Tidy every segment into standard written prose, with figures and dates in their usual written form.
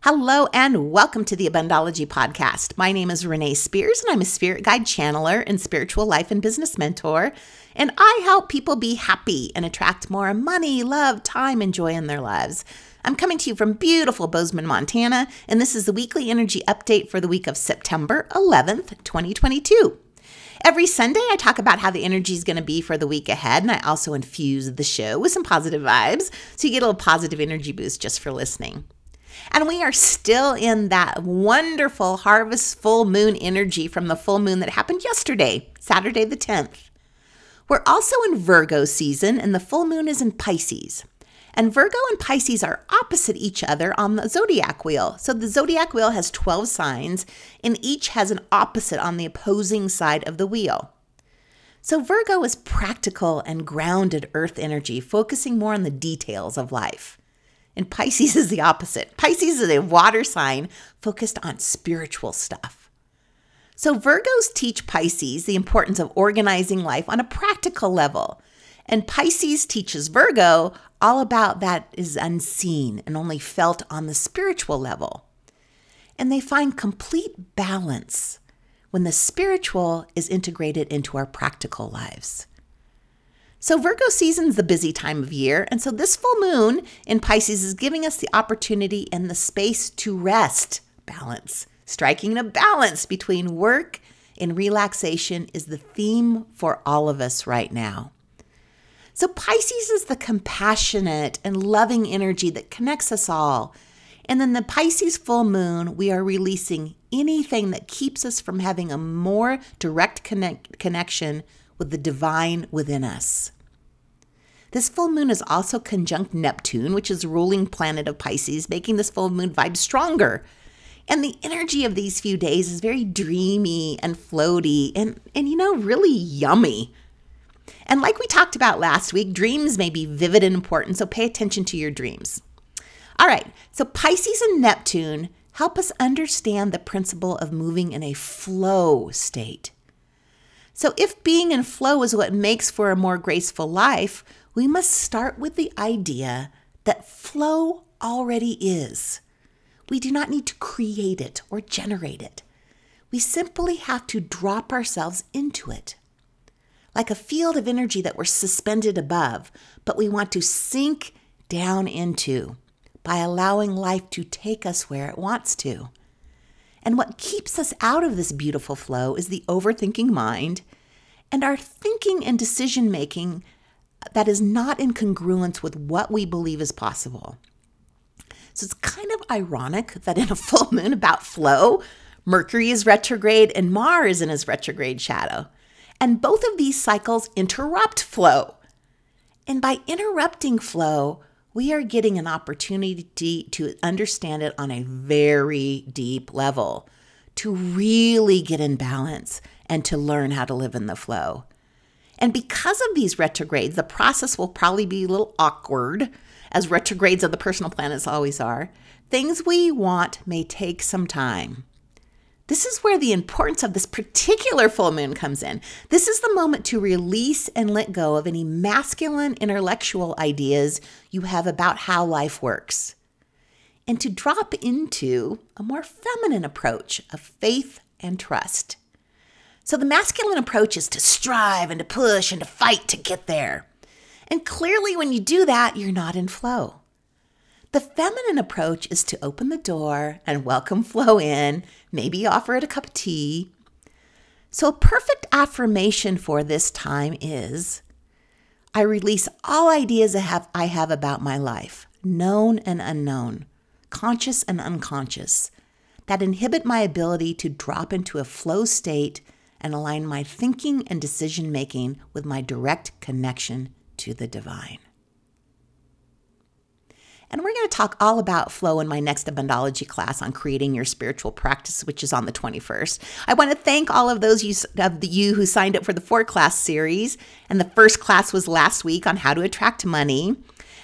Hello and welcome to the Abundology podcast. My name is Renee Spears and I'm a spirit guide channeler and spiritual life and business mentor. And I help people be happy and attract more money, love, time, and joy in their lives. I'm coming to you from beautiful Bozeman, Montana, and this is the weekly energy update for the week of September 11th, 2022. Every Sunday, I talk about how the energy is going to be for the week ahead, and I also infuse the show with some positive vibes, so you get a little positive energy boost just for listening. And we are still in that wonderful harvest full moon energy from the full moon that happened yesterday, Saturday the 10th. We're also in Virgo season, and the full moon is in Pisces. And Virgo and Pisces are opposite each other on the zodiac wheel. So the zodiac wheel has 12 signs, and each has an opposite on the opposing side of the wheel. So Virgo is practical and grounded earth energy, focusing more on the details of life. And Pisces is the opposite. Pisces is a water sign focused on spiritual stuff. So Virgos teach Pisces the importance of organizing life on a practical level. And Pisces teaches Virgo all about that is unseen and only felt on the spiritual level. And they find complete balance when the spiritual is integrated into our practical lives. So Virgo season's the busy time of year, and so this full moon in Pisces is giving us the opportunity and the space to rest, balance. Striking a balance between work and relaxation is the theme for all of us right now. So Pisces is the compassionate and loving energy that connects us all. And then the Pisces full moon, we are releasing anything that keeps us from having a more direct connection with the divine within us. This full moon is also conjunct Neptune, which is the ruling planet of Pisces, making this full moon vibe stronger. And the energy of these few days is very dreamy and floaty and really yummy. And like we talked about last week, dreams may be vivid and important, so pay attention to your dreams. All right, so Pisces and Neptune help us understand the principle of moving in a flow state. So if being in flow is what makes for a more graceful life, we must start with the idea that flow already is. We do not need to create it or generate it. We simply have to drop ourselves into it. Like a field of energy that we're suspended above, but we want to sink down into by allowing life to take us where it wants to. And what keeps us out of this beautiful flow is the overthinking mind and our thinking and decision-making that is not in congruence with what we believe is possible. So it's kind of ironic that in a full moon about flow, Mercury is retrograde and Mars is in his retrograde shadow. And both of these cycles interrupt flow. And by interrupting flow, we are getting an opportunity to understand it on a very deep level, to really get in balance and to learn how to live in the flow. And because of these retrogrades, the process will probably be a little awkward, as retrogrades of the personal planets always are. Things we want may take some time. This is where the importance of this particular full moon comes in. This is the moment to release and let go of any masculine intellectual ideas you have about how life works, and to drop into a more feminine approach of faith and trust. So the masculine approach is to strive and to push and to fight to get there. And clearly when you do that, you're not in flow. The feminine approach is to open the door and welcome flow in, maybe offer it a cup of tea. So a perfect affirmation for this time is, I release all ideas I have about my life, known and unknown, conscious and unconscious, that inhibit my ability to drop into a flow state and align my thinking and decision-making with my direct connection to the divine. And we're going to talk all about flow in my next Abundology class on creating your spiritual practice, which is on the 21st. I want to thank all of those of you who signed up for the 4-class series. And the first class was last week on how to attract money.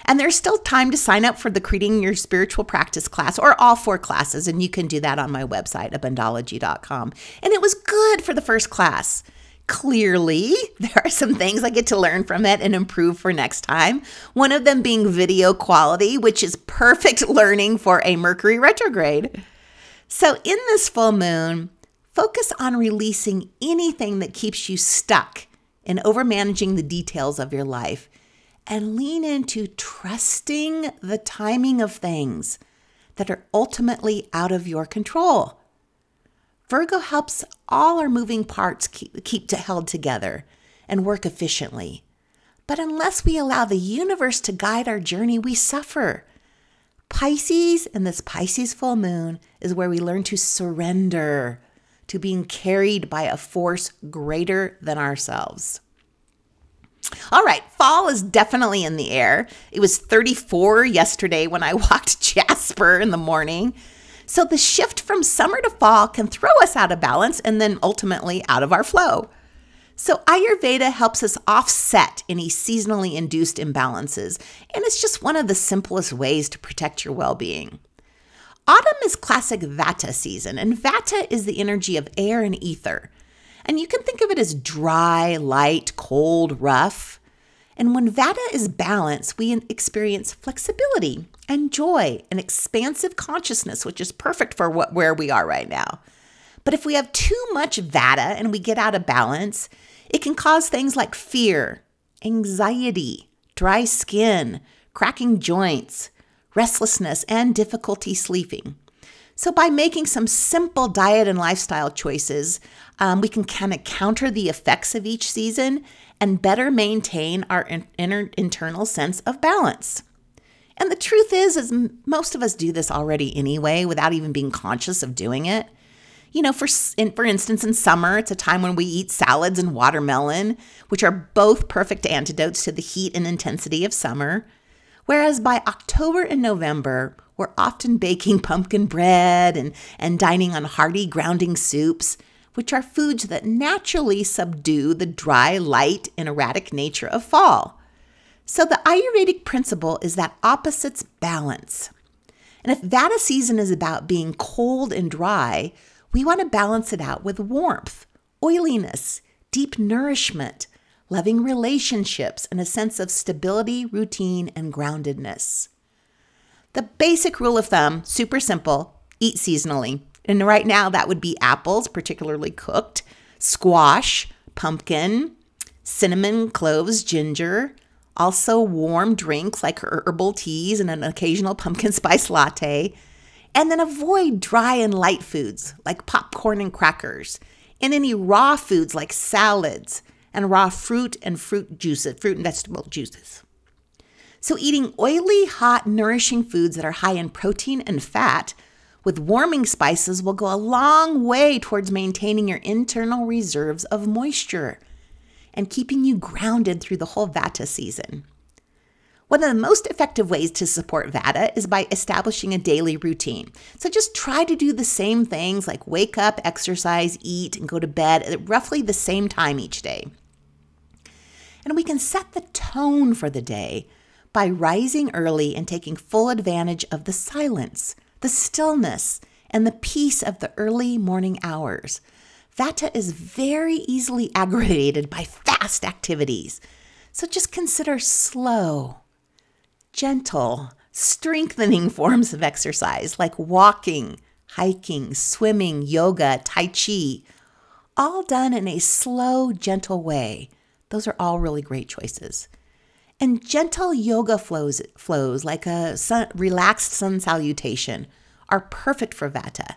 And there's still time to sign up for the Creating Your Spiritual Practice class or all 4 classes. And you can do that on my website, Abundology.com. And it was good for the first class. Clearly, there are some things I get to learn from it and improve for next time. One of them being video quality, which is perfect learning for a Mercury retrograde. So in this full moon, focus on releasing anything that keeps you stuck in overmanaging the details of your life and lean into trusting the timing of things that are ultimately out of your control. Virgo helps all our moving parts keep held together and work efficiently. But unless we allow the universe to guide our journey, we suffer. Pisces and this Pisces full moon is where we learn to surrender to being carried by a force greater than ourselves. All right, fall is definitely in the air. It was 34 yesterday when I walked Jasper in the morning. So the shift from summer to fall can throw us out of balance and then ultimately out of our flow. So Ayurveda helps us offset any seasonally induced imbalances, and it's just one of the simplest ways to protect your well-being. Autumn is classic Vata season, and Vata is the energy of air and ether. And you can think of it as dry, light, cold, rough. And when Vata is balanced, we experience flexibility and joy and expansive consciousness, which is perfect for where we are right now. But if we have too much Vata and we get out of balance, it can cause things like fear, anxiety, dry skin, cracking joints, restlessness, and difficulty sleeping. So by making some simple diet and lifestyle choices, we can kind of counter the effects of each season and better maintain our internal sense of balance. And the truth is most of us do this already anyway without even being conscious of doing it. You know, for instance, in summer, it's a time when we eat salads and watermelon, which are both perfect antidotes to the heat and intensity of summer. Whereas by October and November, we're often baking pumpkin bread and dining on hearty grounding soups, which are foods that naturally subdue the dry, light, and erratic nature of fall. So the Ayurvedic principle is that opposites balance. And if Vata season is about being cold and dry, we want to balance it out with warmth, oiliness, deep nourishment, loving relationships, and a sense of stability, routine, and groundedness. The basic rule of thumb, super simple, eat seasonally. And right now that would be apples, particularly cooked, squash, pumpkin, cinnamon, cloves, ginger, also warm drinks like herbal teas and an occasional pumpkin spice latte. And then avoid dry and light foods like popcorn and crackers, and any raw foods like salads and raw fruit and fruit and vegetable juices. So eating oily, hot, nourishing foods that are high in protein and fat with warming spices will go a long way towards maintaining your internal reserves of moisture and keeping you grounded through the whole Vata season. One of the most effective ways to support Vata is by establishing a daily routine. So just try to do the same things like wake up, exercise, eat, and go to bed at roughly the same time each day. And we can set the tone for the day by rising early and taking full advantage of the silence, the stillness, and the peace of the early morning hours. Vata is very easily aggravated by fast activities. So just consider slow, gentle, strengthening forms of exercise like walking, hiking, swimming, yoga, tai chi, all done in a slow, gentle way. Those are all really great choices. And gentle yoga flows like a relaxed sun salutation are perfect for Vata.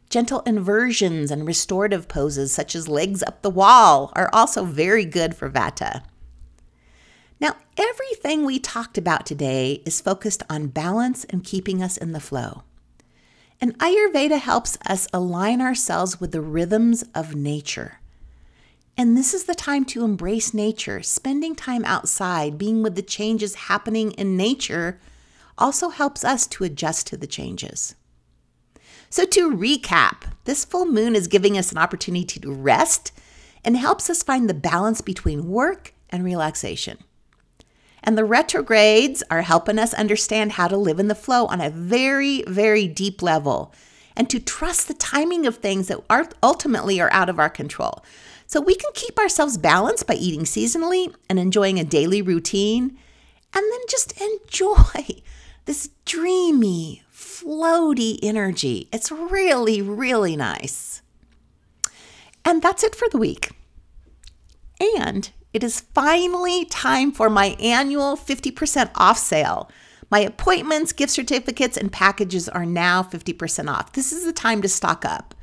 Gentle inversions and restorative poses such as legs up the wall are also very good for Vata. Now, everything we talked about today is focused on balance and keeping us in the flow. And Ayurveda helps us align ourselves with the rhythms of nature. And this is the time to embrace nature. Spending time outside, being with the changes happening in nature, also helps us to adjust to the changes. So to recap, this full moon is giving us an opportunity to rest and helps us find the balance between work and relaxation. And the retrogrades are helping us understand how to live in the flow on a very, very deep level and to trust the timing of things that ultimately are out of our control. So we can keep ourselves balanced by eating seasonally and enjoying a daily routine, and then just enjoy this dreamy, floaty energy. It's really, really nice. And that's it for the week. And it is finally time for my annual 50% off sale. My appointments, gift certificates, and packages are now 50% off. This is the time to stock up.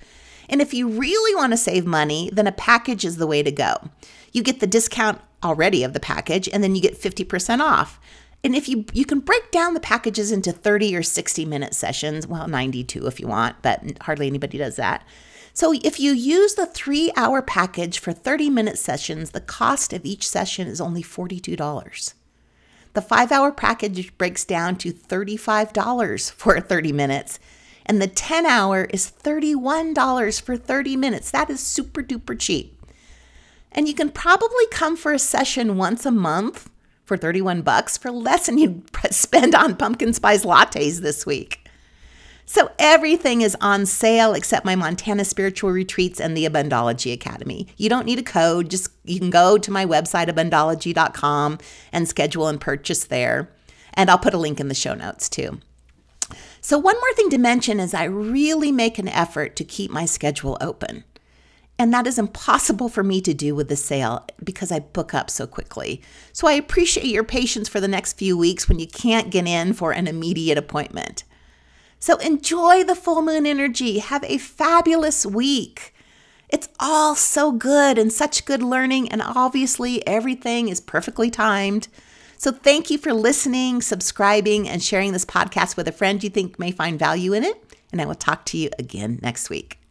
And if you really want to save money, then a package is the way to go. You get the discount already of the package, and then you get 50% off. And if you can break down the packages into 30 or 60-minute sessions, well, 92 if you want, but hardly anybody does that. So if you use the 3-hour package for 30-minute sessions, the cost of each session is only $42. The 5-hour package breaks down to $35 for 30 minutes, and the 10-hour is $31 for 30 minutes. That is super duper cheap. And you can probably come for a session once a month for $31 for less than you'd spend on pumpkin spice lattes this week. So everything is on sale except my Montana Spiritual Retreats and the Abundology Academy. You don't need a code. Just you can go to my website, abundology.com, and schedule and purchase there. And I'll put a link in the show notes too. So one more thing to mention is I really make an effort to keep my schedule open. And that is impossible for me to do with the sale because I book up so quickly. So I appreciate your patience for the next few weeks when you can't get in for an immediate appointment. So enjoy the full moon energy. Have a fabulous week. It's all so good and such good learning, and obviously everything is perfectly timed. So thank you for listening, subscribing, and sharing this podcast with a friend you think may find value in it. And I will talk to you again next week.